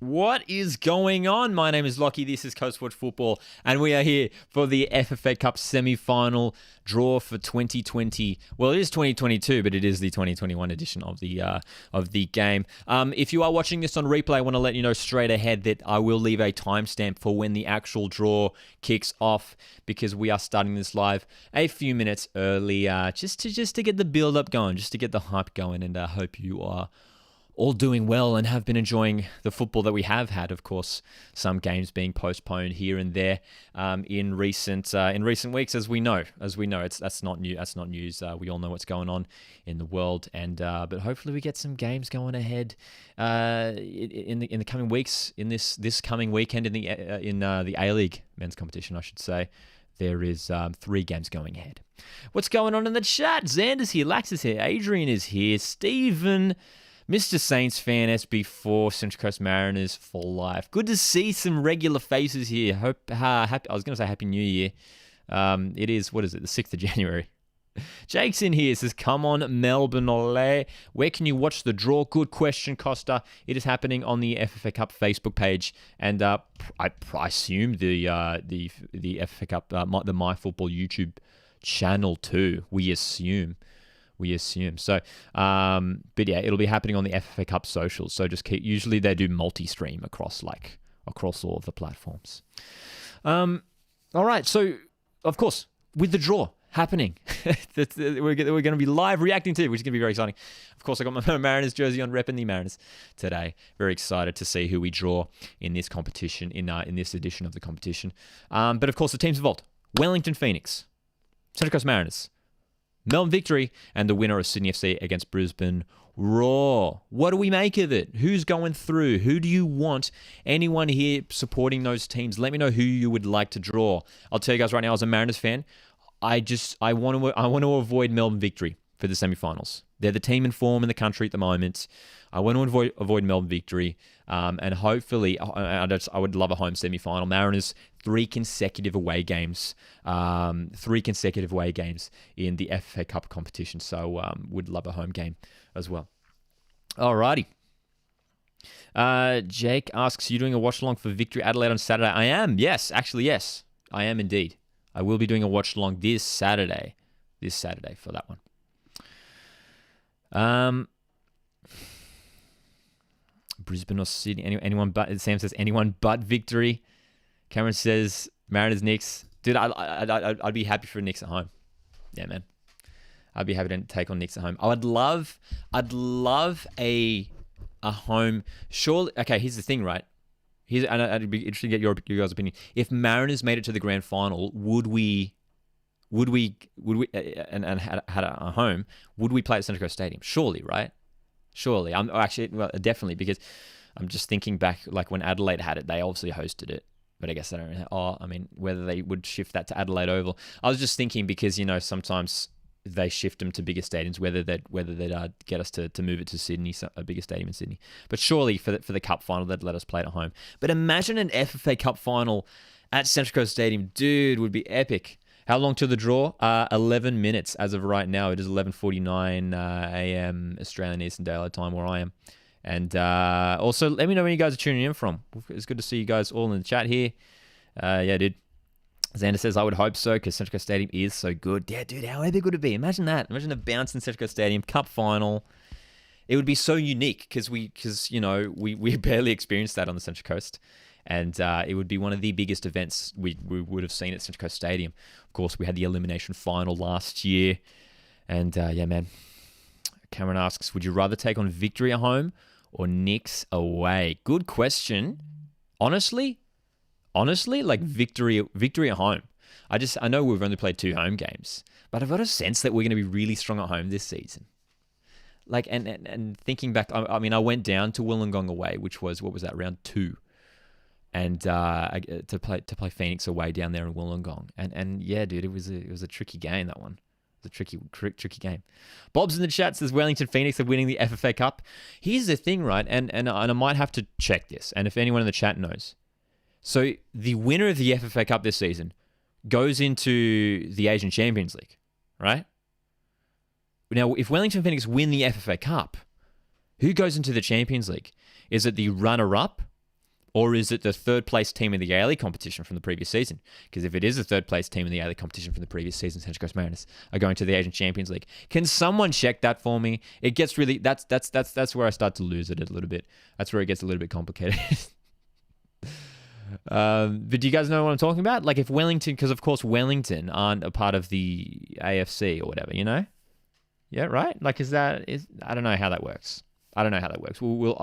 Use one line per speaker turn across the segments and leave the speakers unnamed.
What is going on? My name is Lockie. This is Coast Watch Football, and we are here for the FFA Cup semi-final draw for 2020. Well, it is 2022, but it is the 2021 edition of the game. If you are watching this on replay, I want to let you know straight ahead that I will leave a timestamp for when the actual draw kicks off, because we are starting this live a few minutes early, just to get the build-up going, just to get the hype going, and I hope you are all doing well and have been enjoying the football that we have had. Of course, some games being postponed here and there in recent weeks, as we know. That's not new. That's not news. We all know what's going on in the world, and but hopefully we get some games going ahead in the coming weeks. In this coming weekend in the A-League men's competition, I should say. There is 3 games going ahead. What's going on in the chat? Xander's here, Lax is here, Adrian is here, Stephen, Mr. Saints fan, SB4, Central Coast Mariners for life. Good to see some regular faces here. I was going to say Happy New Year. It is, what is it, the 6th of January. Jake's in here, says, come on, Melbourne Ole. Where can you watch the draw? Good question, Costa. It is happening on the FFA Cup Facebook page, and I assume the FFA Cup, the MyFootball YouTube channel too. We assume. So, but yeah, it'll be happening on the FFA Cup socials. So usually they do multi-stream across all of the platforms. All right. So, of course, with the draw happening, we're going to be live reacting to, which is going to be very exciting. Of course, I got my Mariners jersey on, repping the Mariners today. Very excited to see who we draw in this competition, in this edition of the competition. But of course, the teams involved: Wellington Phoenix, Central Coast Mariners, Melbourne Victory, and the winner of Sydney FC against Brisbane Roar. What do we make of it? Who's going through? Who do you want? Anyone here supporting those teams? Let me know who you would like to draw. I'll tell you guys right now, as a Mariners fan, I want to avoid Melbourne Victory for the semi-finals. They're the team in form in the country at the moment. I want to avoid Melbourne Victory, and hopefully, I would love a home semi-final. Mariners 3 consecutive away games, in the FA Cup competition. So would love a home game as well. Alrighty. Jake asks, you doing a watch along for Victory Adelaide on Saturday? I am. Yes, actually, yes, I am indeed. I will be doing a watch along this Saturday for that one. Brisbane or Sydney? Anyone but Sam says anyone but Victory. Cameron says Mariners Knicks. Dude, I'd be happy for Knicks at home. Yeah, man. I'd be happy to take on Knicks at home. I'd love a home. Surely, okay. Here's the thing, right? And I'd be interested to get your guys' opinion. If Mariners made it to the grand final, would we and had a home, would we play at Central Coast Stadium? Surely, right? Surely. Definitely, because I'm just thinking back, like when Adelaide had it, they obviously hosted it, but I guess I don't know. Whether they would shift that to Adelaide Oval. I was just thinking because, sometimes they shift them to bigger stadiums, whether they'd get us to move it to Sydney, a bigger stadium in Sydney. But surely for the cup final, they'd let us play it at home. But imagine an FFA Cup final at Central Coast Stadium. Dude, would be epic. How long to the draw? 11 minutes as of right now. It is 11:49 a.m. Australian Eastern Daylight Time where I am. And also, let me know where you guys are tuning in from. It's good to see you guys all in the chat here. Yeah, dude. Xander says, I would hope so, because Central Coast Stadium is so good. Yeah, dude, how epic would it be? Imagine that. Imagine a bounce in Central Coast Stadium, cup final. It would be so unique, because we barely experienced that on the Central Coast. And it would be one of the biggest events we would have seen at Central Coast Stadium. Of course, we had the elimination final last year. And yeah, man. Cameron asks, would you rather take on Victory at home or Knicks away? Good question. Honestly, like Victory at home. I know we've only played 2 home games, but I've got a sense that we're going to be really strong at home this season. Like, and thinking back, I went down to Wollongong away, which was, what was that, round 2, and to play Phoenix away down there in Wollongong, and yeah, dude, it was a tricky game, that one. It was a tricky game. Bob's in the chat says Wellington Phoenix are winning the FFA Cup. Here's the thing, right? And I might have to check this, and if anyone in the chat knows. So the winner of the FFA Cup this season goes into the Asian Champions League, right? Now, if Wellington Phoenix win the FFA Cup, who goes into the Champions League? Is it the runner-up Or is it the third place team in the A-League competition from the previous season? Because if it is the third place team in the A-League competition from the previous season, Central Coast Mariners are going to the Asian Champions League. Can someone check that for me? It gets really that's where I start to lose it a little bit. That's where it gets a little bit complicated. But do you guys know what I'm talking about? Like if Wellington, because of course Wellington aren't a part of the AFC or whatever, you know? Yeah, right. Like I don't know how that works. We'll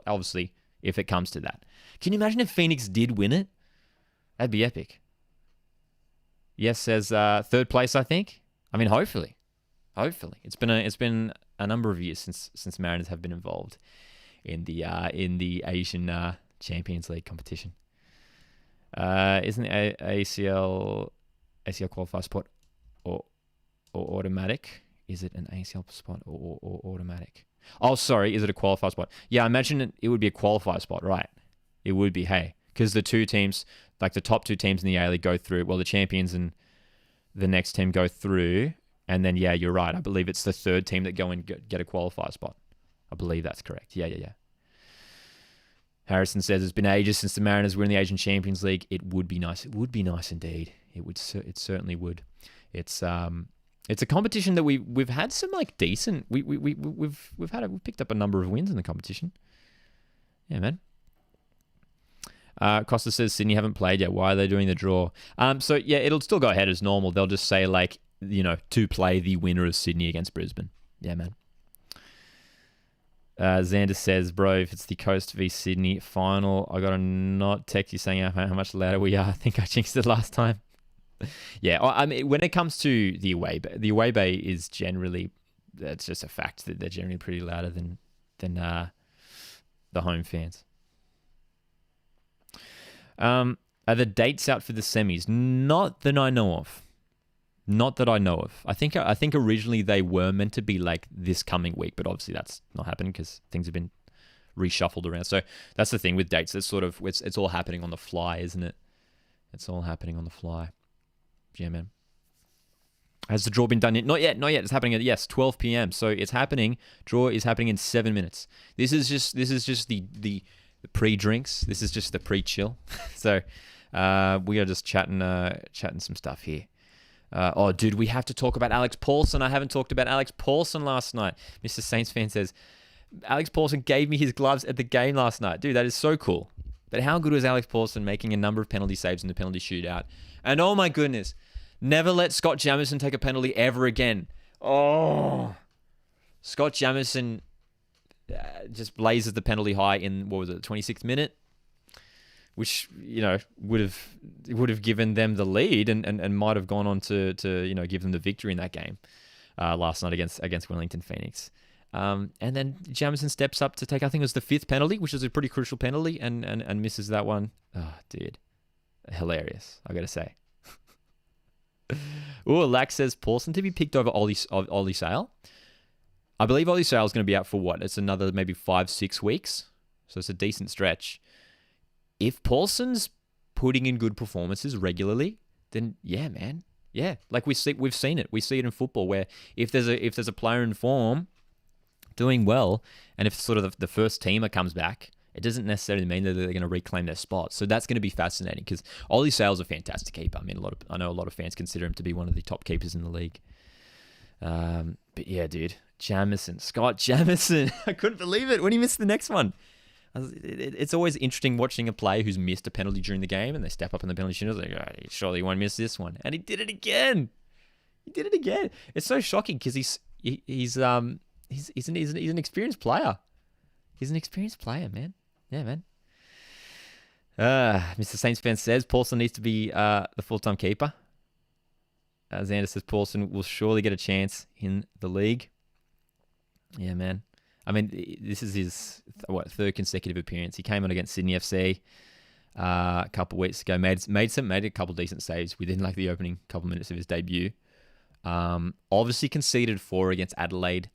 obviously, if it comes to that. Can you imagine if Phoenix did win it? That'd be epic. Yes says third place, I think. I mean, hopefully. It's been a number of years since Mariners have been involved in the Asian Champions League competition. Isn't ACL qualifier spot or automatic? Is it an ACL spot or automatic? Oh, sorry. Is it a qualifier spot? Yeah, I imagine it would be a qualifier spot, right? It would be, hey. Because the two teams, like the top two teams in the A-League go through. Well, the champions and the next team go through. And then, yeah, you're right. I believe it's the third team that go and get a qualifier spot. I believe that's correct. Yeah. Harrison says, it's been ages since the Mariners were in the Asian Champions League. It would be nice. It would be nice indeed. It certainly would. It's a competition that we've had some like decent. We've picked up a number of wins in the competition. Yeah, man. Costa says Sydney haven't played yet. Why are they doing the draw? So yeah, it'll still go ahead as normal. They'll just say like, to play the winner of Sydney against Brisbane. Yeah, man. Xander says, bro, if it's the Coast v Sydney final, I gotta not text you saying how much louder we are. I think I jinxed it last time. Yeah, I mean, when it comes to the away bay is generally, that's just a fact that they're generally pretty louder than the home fans. Are the dates out for the semis? Not that I know of. I think originally they were meant to be like this coming week, but obviously that's not happening because things have been reshuffled around. So that's the thing with dates. It's all happening on the fly, isn't it? It's all happening on the fly. Yeah, man. Has the draw been done yet? Not yet. It's happening at 12 p.m. So it's happening. Draw is happening in 7 minutes. This is just the pre-drinks. This is just the pre-chill. So we are just chatting some stuff here. Dude, we have to talk about Alex Paulson. I haven't talked about Alex Paulson last night. Mr. Saints fan says, Alex Paulson gave me his gloves at the game last night. Dude, that is so cool. But how good was Alex Paulson making a number of penalty saves in the penalty shootout? And oh my goodness, never let Scott Jamieson take a penalty ever again. Oh, Scott Jamieson just blazes the penalty high in, what was it, the 26th minute? Which, would have given them the lead and might have gone on to give them the victory in that game last night against Wellington Phoenix. And then Jamieson steps up to take, I think it was the 5th penalty, which is a pretty crucial penalty, and misses that one. Oh, dude. Hilarious, I gotta say. Lax says Paulson to be picked over Ollie Sale. I believe Ollie Sale is going to be out for what? It's another maybe 5-6 weeks. So it's a decent stretch. If Paulson's putting in good performances regularly, then yeah, man. Yeah. Like we've seen it. We see it in football where if there's a player in form doing well, and if sort of the first teamer comes back, it doesn't necessarily mean that they're going to reclaim their spot. So that's going to be fascinating because Ollie Sale's a fantastic keeper. I mean, I know a lot of fans consider him to be one of the top keepers in the league. But yeah, dude, Scott Jamieson. I couldn't believe it when he missed the next one. It's always interesting watching a player who's missed a penalty during the game and they step up in the penalty shootout. Like, oh, surely you won't miss this one, and he did it again. It's so shocking because he's an experienced player. He's an experienced player, man. Yeah, man. Mr. Saints fan says Paulson needs to be the full-time keeper. Xander says Paulson will surely get a chance in the league. Yeah, man. I mean, this is his third consecutive appearance. He came on against Sydney FC a couple of weeks ago. Made a couple of decent saves within like the opening couple of minutes of his debut. Obviously conceded 4 against Adelaide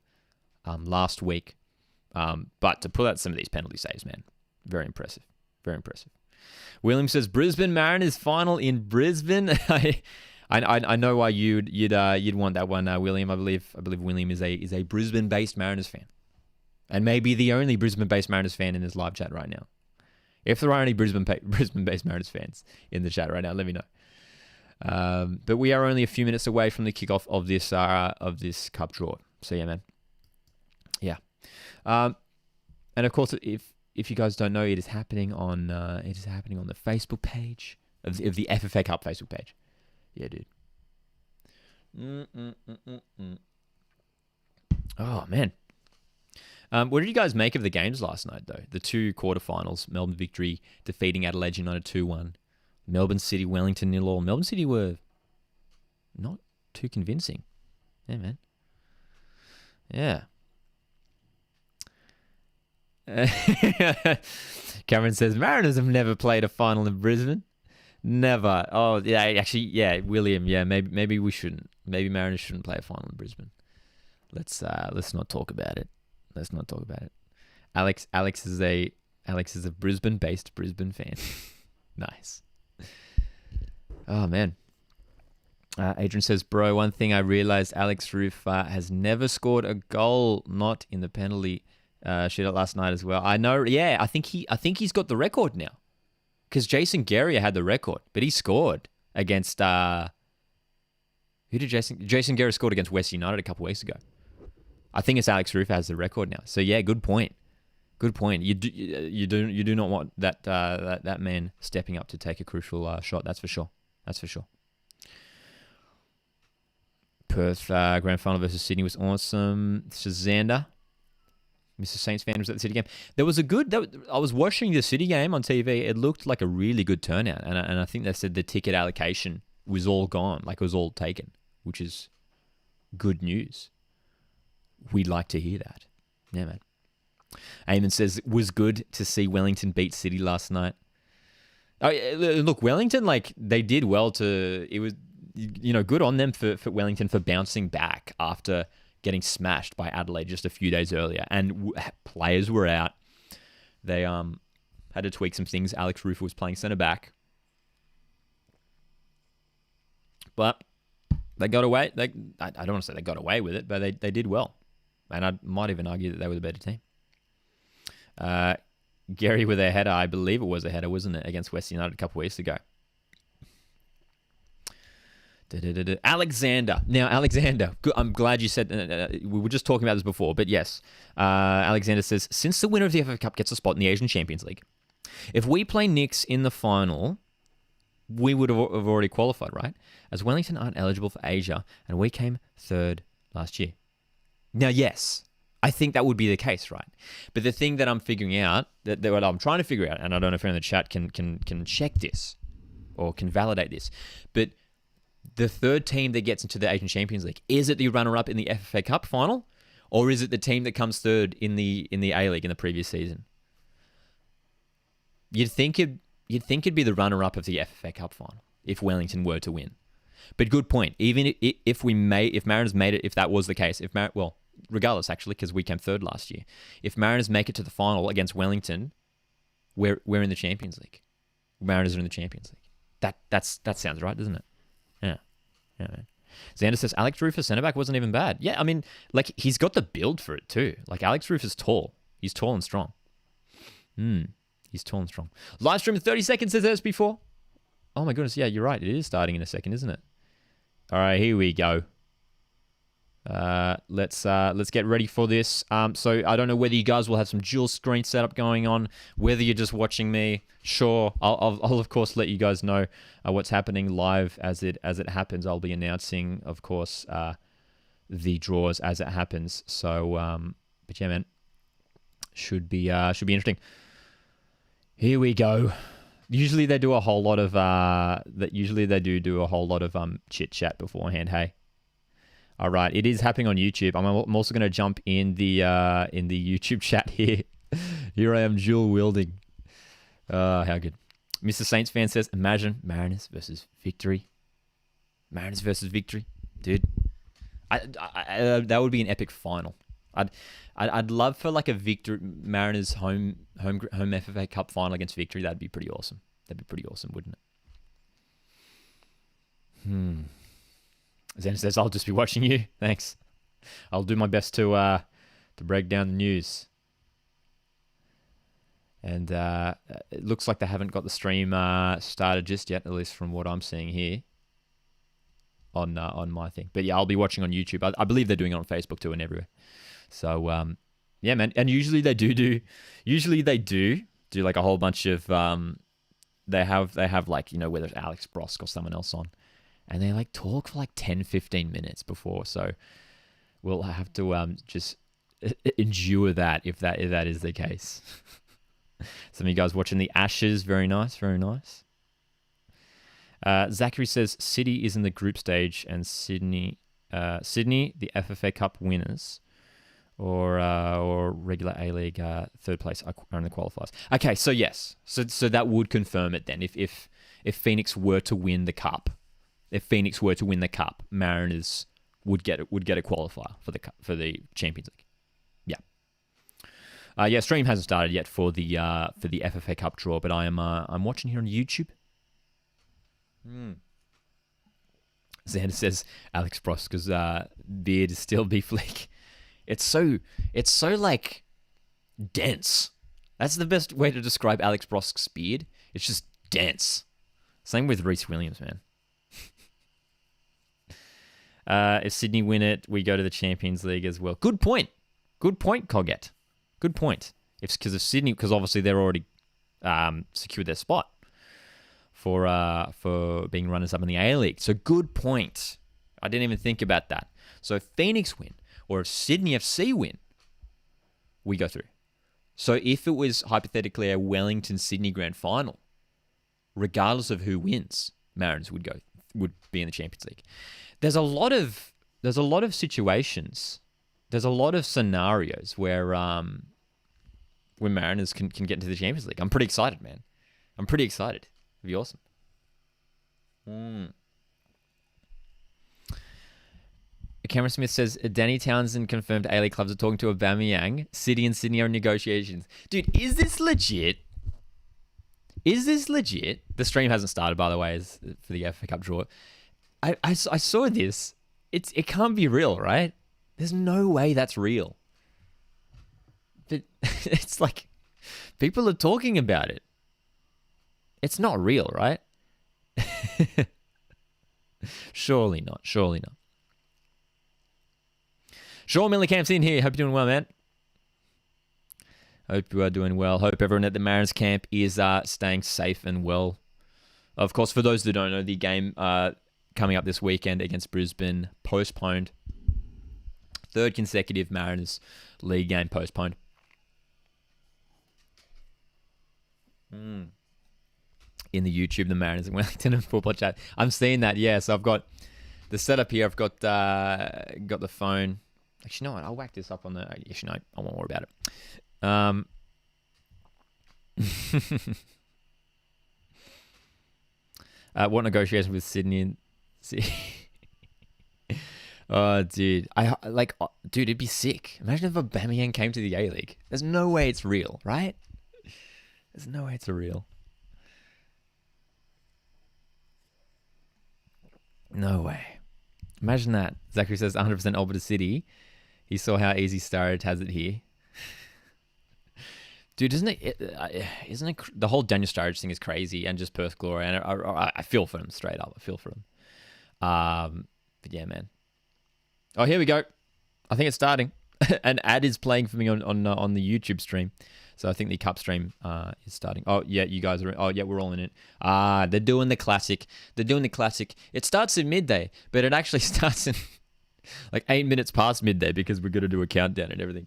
last week. But to pull out some of these penalty saves, man, very impressive. Very impressive. William says Brisbane Mariners final in Brisbane. I know why you'd want that one, William. I believe William is a Brisbane-based Mariners fan, and maybe the only Brisbane-based Mariners fan in this live chat right now. If there are any Brisbane-based Mariners fans in the chat right now, let me know. But we are only a few minutes away from the kickoff of this cup draw. So yeah, man. Yeah. And of course, if you guys don't know, it is happening on the Facebook page of the FFA Cup Facebook page. Yeah, dude. Oh man. What did you guys make of the games last night, though? The two quarterfinals, Melbourne Victory defeating Adelaide United 2-1. Melbourne City, Wellington 0-0. Melbourne City were not too convincing. Yeah, man. Yeah. Cameron says, Mariners have never played a final in Brisbane. Never. Oh, yeah, actually, yeah, William, yeah, maybe we shouldn't. Maybe Mariners shouldn't play a final in Brisbane. Let's not talk about it. Let's not talk about it. Alex is a Brisbane-based Brisbane fan. Nice. Oh, man. Adrian says, bro, one thing I realized, Alex Roof has never scored a goal, not in the penalty shootout last night as well. I know, yeah, I think he's got the record now. Because Jason Guerrier had the record, but he scored against, who did Jason Guerrier scored against West United a couple weeks ago. I think it's Alex Roof has the record now. So yeah, good point. Good point. You do not want that man stepping up to take a crucial shot. That's for sure. That's for sure. Perth grand final versus Sydney was awesome. Shazander, Mr. Saints fan, was at the City game. There was I was watching the City game on TV. It looked like a really good turnout, and I think they said the ticket allocation was all gone, like it was all taken, which is good news. We'd like to hear that. Yeah, man. Eamon says, it was good to see Wellington beat City last night. Oh, look, Wellington, like, they did well it was, good on them for Wellington for bouncing back after getting smashed by Adelaide just a few days earlier. And players were out. They had to tweak some things. Alex Roofer was playing centre back. But they got away. I don't want to say they got away with it, but they did well. And I might even argue that they were the better team. Gary with a header, I believe it was a header, wasn't it, against West United a couple weeks ago. Alexander. Now, Alexander, I'm glad you said, we were just talking about this before, but yes. Alexander says, since the winner of the FA Cup gets a spot in the Asian Champions League, if we play Knicks in the final, we would have already qualified, right? As Wellington aren't eligible for Asia, and we came third last year. Now, yes, I think that would be the case, right? But the thing that I'm figuring out, that what I'm trying to figure out, and I don't know if anyone in the chat can check this or can validate this, but the third team that gets into the Asian Champions League, is it the runner-up in the FA Cup final, or is it the team that comes third in the A-League in the previous season? You'd think it'd be the runner-up of the FA Cup final if Wellington were to win. But good point. Even if Mariners made it, if that was the case, regardless actually, because we came third last year. If Mariners make it to the final against Wellington, we're in the Champions League. Mariners are in the Champions League. That sounds right, doesn't it? Yeah, man. Xander says Alex Roof for centre back wasn't even bad. Yeah, I mean, like he's got the build for it too. Like Alex Roof is tall. He's tall and strong. He's tall and strong. Live stream in 30 seconds, says as before. Oh my goodness, yeah, you're right. It is starting in a second, isn't it? All right, here we go. Let's get ready for this. So I don't know whether you guys will have some dual screen setup going on, whether you're just watching me. Sure, I'll of course let you guys know what's happening live as it happens. I'll be announcing, of course, the draws as it happens. So, but yeah, man, should be interesting. Here we go. Usually they do a whole lot of do a whole lot of chit chat beforehand. Hey. All right, it is happening on YouTube. I'm also going to jump in the YouTube chat here. Here I am, dual wielding. How good. Mr. Saints fan says, imagine Mariners versus Victory. Mariners versus Victory, dude. That would be an epic final. I'd love for like a Mariners home FFA Cup final against Victory. That'd be pretty awesome. That'd be pretty awesome, wouldn't it? Zen says, I'll just be watching you. Thanks. I'll do my best to break down the news. And it looks like they haven't got the stream started just yet, at least from what I'm seeing here on my thing. But yeah, I'll be watching on YouTube. I believe they're doing it on Facebook too and everywhere. So yeah, man. And usually they do like a whole bunch of they have like, you know, whether it's Alex Brosk or someone else on, and they like talk for like 10-15 minutes before. So we'll have to just endure that if that is the case. Some of you guys watching the Ashes, very nice, very nice. Zachary says City is in the group stage and Sydney, the FFA Cup winners, or regular A-League third place are in the qualifiers. Okay, so yes, so that would confirm it then. If Phoenix were to win the cup, Mariners would get a qualifier for the Champions League. Yeah, stream hasn't started yet for the FFA Cup draw, but I'm watching here on YouTube. Xander says Alex Broska's beard is still beef flick. It's so like dense. That's the best way to describe Alex Brosk's beard. It's just dense. Same with Reece Williams, man. If Sydney win it, we go to the Champions League as well. Good point, Coggett. Good point. Because of Sydney, because obviously they're already secured their spot for being runners up in the A-League. So good point. I didn't even think about that. So if Phoenix win or if Sydney FC win, we go through. So if it was hypothetically a Wellington-Sydney grand final, regardless of who wins, Mariners would be in the Champions League. There's a lot of situations. There's a lot of scenarios where Mariners can get into the Champions League. I'm pretty excited, man. I'm pretty excited. It'd be awesome. Cameron Smith says, Danny Townsend confirmed A-League clubs are talking to Aubameyang. City and Sydney are in negotiations. Dude, is this legit? The stream hasn't started, by the way, for the FA Cup draw. I saw this. It can't be real, right? There's no way that's real. But it's like people are talking about it. It's not real, right? Surely not. Sean Millicamp's in here. Hope you're doing well, man. Hope you are doing well. Hope everyone at the Mariners camp is staying safe and well. Of course, for those that don't know, the game coming up this weekend against Brisbane postponed. Third consecutive Mariners league game postponed. In the YouTube, the Mariners and Wellington and football chat. I'm seeing that, yeah. So I've got the setup here. I've got the phone. Actually, you know what? I'll whack this up on the... Actually, no, I won't worry about it. What negotiation with Sydney and... Oh, dude. Dude, it'd be sick. Imagine if Aubameyang came to the A-League. There's no way it's real, right? There's no way it's real. No way. Imagine that. Zachary says 100% Alberta City. He saw how easy Sturridge has it here. Dude, isn't it the whole Daniel Sturridge thing is crazy and just Perth glory, and I feel for him straight up. I feel for him. But yeah, man. Oh, here we go. I think it's starting. An ad is playing for me on the YouTube stream. So I think the cup stream is starting. Oh, yeah, you guys are... Oh, yeah, we're all in it. They're doing the classic. It starts at midday, but it actually starts in like 8 minutes past midday because we're going to do a countdown and everything.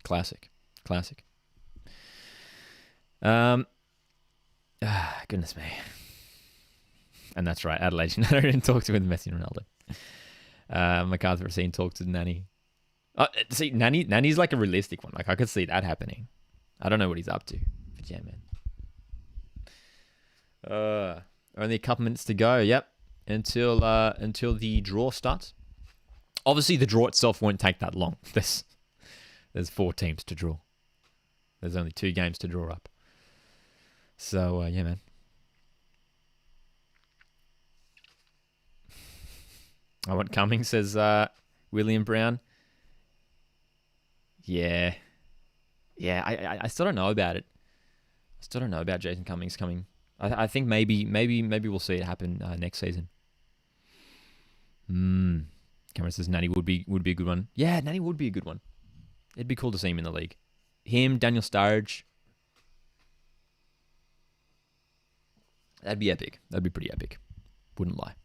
Classic. Goodness me. And that's right, Adelaide United didn't talk to with Messi and Ronaldo. MacArthur Racine talked to Nani. See, Nani's like a realistic one. Like I could see that happening. I don't know what he's up to, but yeah, man. Only a couple minutes to go. Yep, until the draw starts. Obviously, the draw itself won't take that long. There's 4 teams to draw. There's only 2 games to draw up. So yeah, man. I want Cummings, says William Brown. Yeah. Yeah, I still don't know about it. I still don't know about Jason Cummings coming. I think maybe we'll see it happen next season. Cameron says Nanny would be a good one. Yeah, Nanny would be a good one. It'd be cool to see him in the league. Him, Daniel Sturridge. That'd be epic. That'd be pretty epic. Wouldn't lie.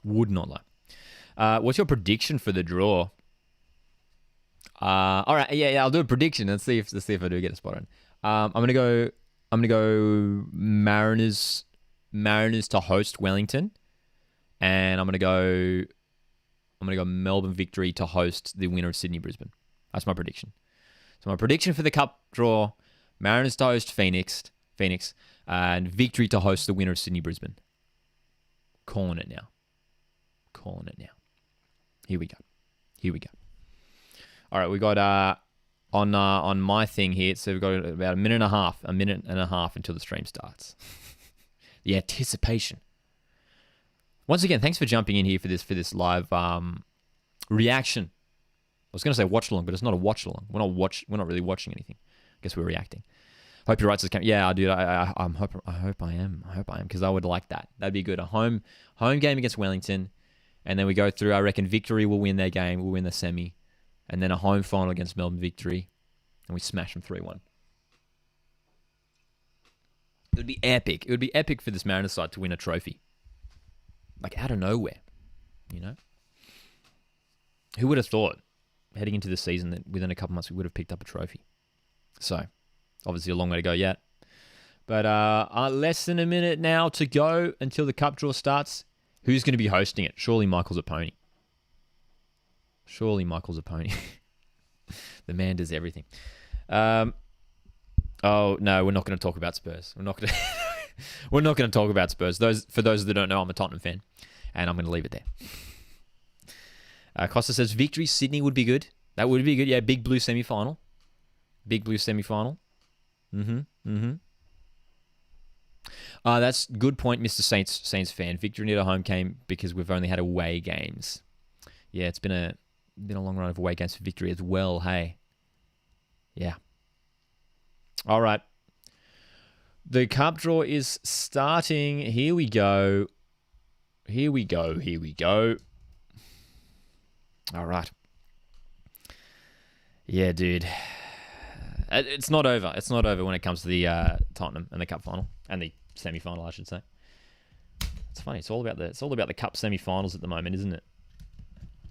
Would not lie. What's your prediction for the draw? All right, yeah, I'll do a prediction. Let's see if I do get a spot on. I'm gonna go Mariners to host Wellington, and I'm gonna go Melbourne Victory to host the winner of Sydney Brisbane. That's my prediction. So my prediction for the Cup draw: Mariners to host Phoenix, and Victory to host the winner of Sydney Brisbane. Calling it now. Here we go. All right, we got on my thing here. So we've got about a minute and a half until the stream starts. The anticipation. Once again, thanks for jumping in here for this live reaction. I was going to say watch along, but it's not a watch along. We're not really watching anything. I guess we're reacting. Hope you're right. Yeah, dude. I hope I am because I would like that. That'd be good. A home game against Wellington, and then we go through. I reckon Victory will win their game. We'll win the semi, and then a home final against Melbourne Victory, and we smash them 3-1. It would be epic. It would be epic for this Mariners side to win a trophy, like out of nowhere. You know, who would have thought heading into the season that within a couple months we would have picked up a trophy? So. Obviously, a long way to go yet. But less than a minute now to go until the Cup draw starts. Who's going to be hosting it? Surely Michael's a pony. The man does everything. Oh, no, we're not going to talk about Spurs. We're not going to talk about Spurs. For those that don't know, I'm a Tottenham fan. And I'm going to leave it there. Costa says, Victory Sydney would be good. That would be good. Yeah, Big Blue semi-final. That's good point, Mr. Saints fan. Victory near a home game because we've only had away games. Yeah, it's been a long run of away games for Victory as well. Hey, yeah. All right, the Cup draw is starting. Here we go. All right. Yeah, dude. It's not over. It's not over when it comes to the Tottenham and the Cup final and the semi-final, I should say. It's funny. It's all about the Cup semi-finals at the moment, isn't it?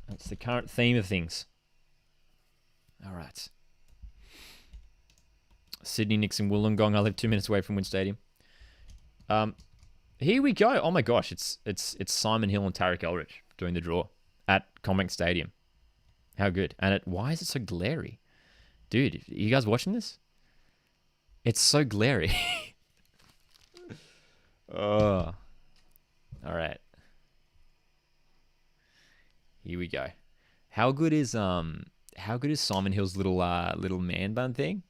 That's the current theme of things. All right. Sydney, Nixon, Wollongong. I live 2 minutes away from Wynn Stadium. Here we go. Oh my gosh, it's Simon Hill and Tarek Elrich doing the draw at Combank Stadium. How good! And why is it so glary? Dude, are you guys watching this? It's so glary. Oh. All right. Here we go. How good is Simon Hill's little man bun thing?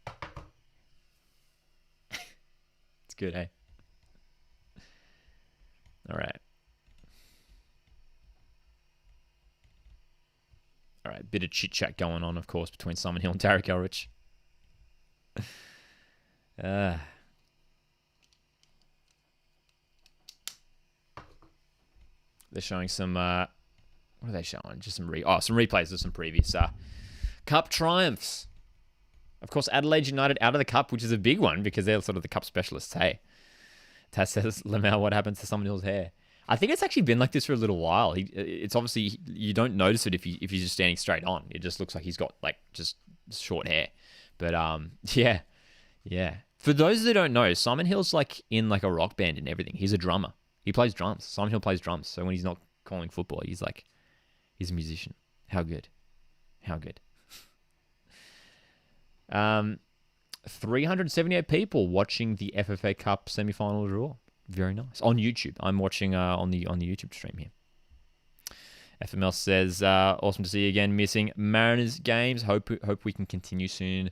It's good, eh? All right. All right, bit of chit-chat going on, of course, between Simon Hill and Tarek Elrich. They're showing some... what are they showing? Just some replays of some previous Cup triumphs. Of course, Adelaide United out of the Cup, which is a big one because they're sort of the Cup specialists, hey. Taz says, Lamel, what happens to Simon Hill's hair? I think it's actually been like this for a little while. It's obviously, you don't notice it if he's just standing straight on. It just looks like he's got like just short hair. But yeah. For those that don't know, Simon Hill's like in like a rock band and everything. He's a drummer. He plays drums. Simon Hill plays drums. So when he's not calling football, he's a musician. How good. 378 people watching the FFA Cup semi-final draw. Very nice. On YouTube. I'm watching on the YouTube stream here. FML says, awesome to see you again. Missing Mariners games. Hope we can continue soon.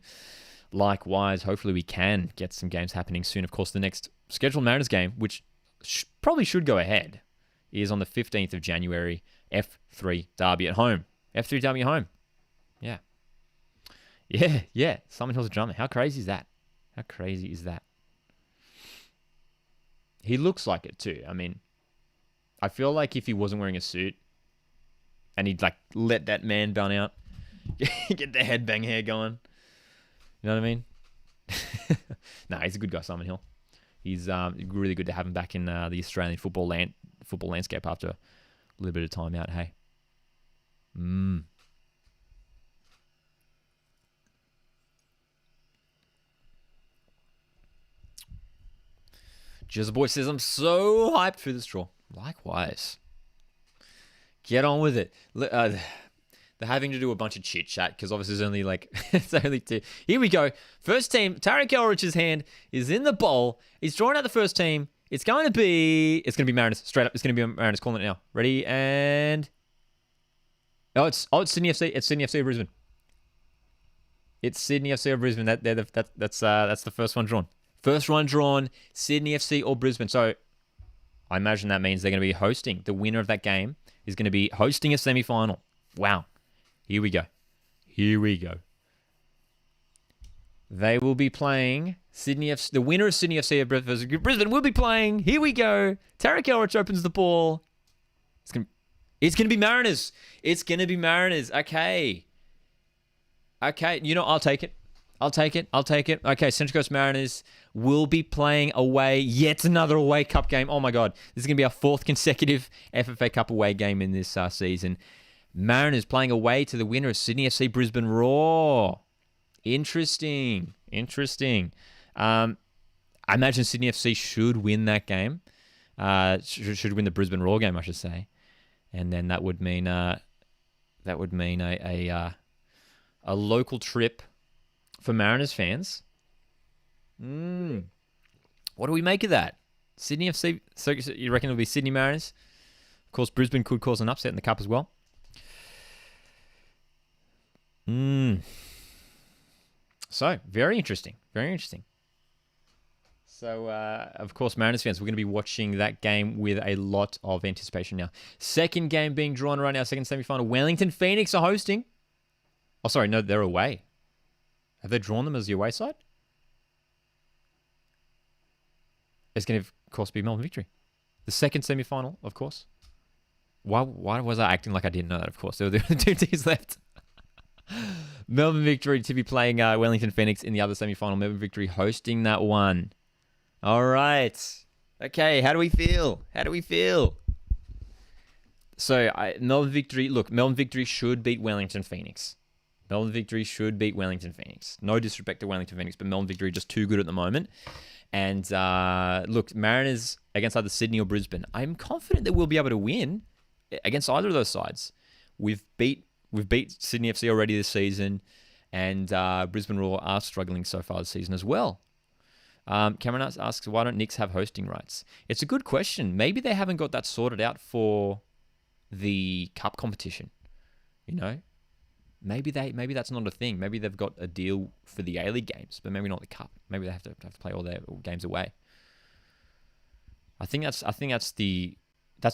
Likewise, hopefully we can get some games happening soon. Of course, the next scheduled Mariners game, which probably should go ahead, is on the 15th of January. F3 Derby at home. F3 Derby at home. Yeah. Yeah. Simon Hill's a drummer. How crazy is that? How crazy is that? He looks like it too. I mean, I feel like if he wasn't wearing a suit and he'd like let that man bun out, get the headbang hair going. You know what I mean? Nah, he's a good guy, Simon Hill. He's really good to have him back in the Australian football landscape after a little bit of time out. Hey. Just Boy says, I'm so hyped for this draw. Likewise. Get on with it. They're having to do a bunch of chit chat because obviously there's only it's only two. Here we go. First team. Tarek Elrich's hand is in the bowl. He's drawing out the first team. It's going to be Mariners. Straight up. It's going to be Mariners. Calling it now. Ready and it's Sydney FC. It's Sydney FC of Brisbane. It's Sydney FC of Brisbane. That's the first one drawn. First one drawn, Sydney FC or Brisbane. So I imagine that means they're going to be hosting. The winner of that game is going to be hosting a semi-final. Wow. Here we go. They will be playing Sydney FC. The winner of Sydney FC versus Brisbane will be playing. Here we go. Tarek Elrich opens the ball. It's going to be Mariners. It's going to be Mariners. Okay. You know, I'll take it. Okay, Central Coast Mariners will be playing away, yet another away cup game. Oh my God. This is going to be our fourth consecutive FFA Cup away game in this season. Mariners playing away to the winner of Sydney FC Brisbane Roar. Interesting. I imagine Sydney FC should win that game. Should win the Brisbane Roar game, I should say. And then that would mean a local trip for Mariners fans. What do we make of that? Sydney FC, so you reckon it'll be Sydney Mariners? Of course, Brisbane could cause an upset in the Cup as well. So, very interesting. So, of course, Mariners fans, we're going to be watching that game with a lot of anticipation now. Second game being drawn right now, second semi-final. Wellington Phoenix are hosting. Oh, sorry, no, they're away. Have they drawn them as the away side? It's going to, of course, be Melbourne Victory. The second semi-final, of course. Why was I acting like I didn't know that, of course? There were two teams left. Melbourne Victory to be playing Wellington Phoenix in the other semi-final. Melbourne Victory hosting that one. All right. Okay, how do we feel? So, Melbourne Victory should beat Wellington Phoenix. Melbourne Victory should beat Wellington Phoenix. No disrespect to Wellington Phoenix, but Melbourne Victory just too good at the moment. And look, Mariners against either Sydney or Brisbane. I'm confident that we'll be able to win against either of those sides. We've beat Sydney FC already this season, and Brisbane Roar are struggling so far this season as well. Cameron asks, why don't Knicks have hosting rights? It's a good question. Maybe they haven't got that sorted out for the Cup competition. You know? Maybe that's not a thing. Maybe they've got a deal for the A-League games, but maybe not the Cup. Maybe they have to play all their games away. I think that's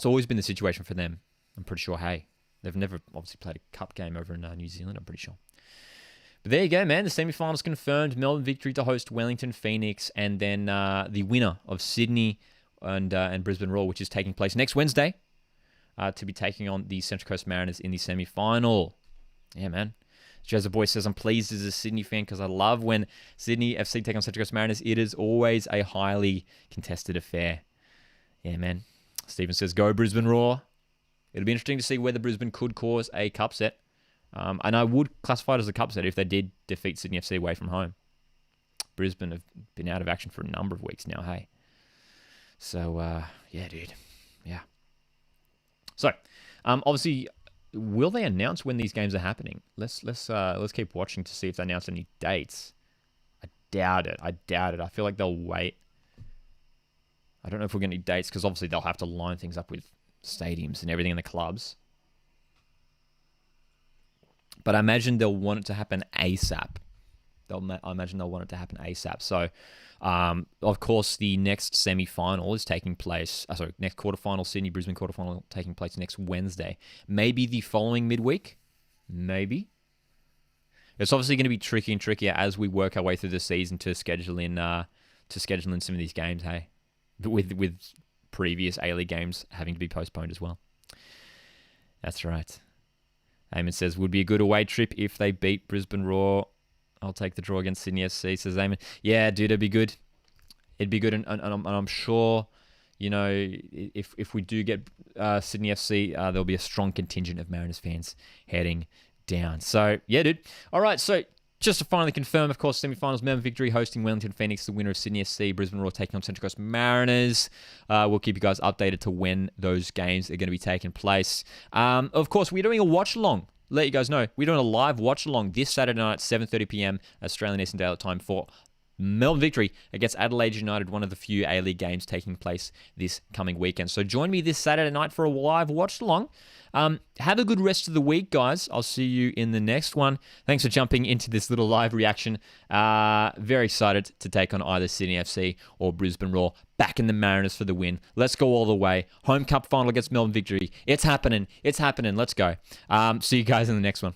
always been the situation for them. I'm pretty sure. Hey, they've never obviously played a Cup game over in New Zealand. I'm pretty sure. But there you go, man. The semi-finals confirmed. Melbourne Victory to host Wellington Phoenix, and then the winner of Sydney and Brisbane Roar, which is taking place next Wednesday, to be taking on the Central Coast Mariners in the semi-final. Yeah, man. Jazza Boy says, I'm pleased as a Sydney fan because I love when Sydney FC take on Central Coast Mariners. It is always a highly contested affair. Yeah, man. Stephen says, go Brisbane Roar. It'll be interesting to see whether Brisbane could cause a cup set. And I would classify it as a cup set if they did defeat Sydney FC away from home. Brisbane have been out of action for a number of weeks now, hey. So, yeah, dude. Yeah. So, obviously, will they announce when these games are happening? Let's keep watching to see if they announce any dates. I doubt it. I feel like they'll wait. I don't know if we'll get any dates because obviously they'll have to line things up with stadiums and everything in the clubs. But I imagine they'll want it to happen ASAP. I imagine they'll want it to happen ASAP. So, of course, the next semi-final is taking place. Next quarterfinal, Sydney-Brisbane quarterfinal taking place next Wednesday. Maybe the following midweek. Maybe. It's obviously going to be tricky and trickier as we work our way through the season to schedule in some of these games. Hey, with previous A-League games having to be postponed as well. That's right. Eamon says, would be a good away trip if they beat Brisbane Roar. I'll take the draw against Sydney FC, says Eamon. Yeah, dude, it'd be good. It'd be good, and I'm sure, if we do get Sydney FC, there'll be a strong contingent of Mariners fans heading down. So, yeah, dude. All right, so just to finally confirm, of course, semi-finals, Melbourne Victory hosting Wellington Phoenix, the winner of Sydney FC, Brisbane Roar taking on Central Coast Mariners. We'll keep you guys updated to when those games are going to be taking place. Of course, we're doing a watch-along. Let you guys know, we're doing a live watch-along this Saturday night, 7:30 p.m. Australian Eastern Daylight Time for Melbourne Victory against Adelaide United, one of the few A-League games taking place this coming weekend. So join me this Saturday night for a live watch-along. Have a good rest of the week, guys. I'll see you in the next one. Thanks for jumping into this little live reaction. Very excited to take on either Sydney FC or Brisbane Roar. Back in the Mariners for the win. Let's go all the way. Home Cup final against Melbourne Victory. It's happening. It's happening. Let's go. See you guys in the next one.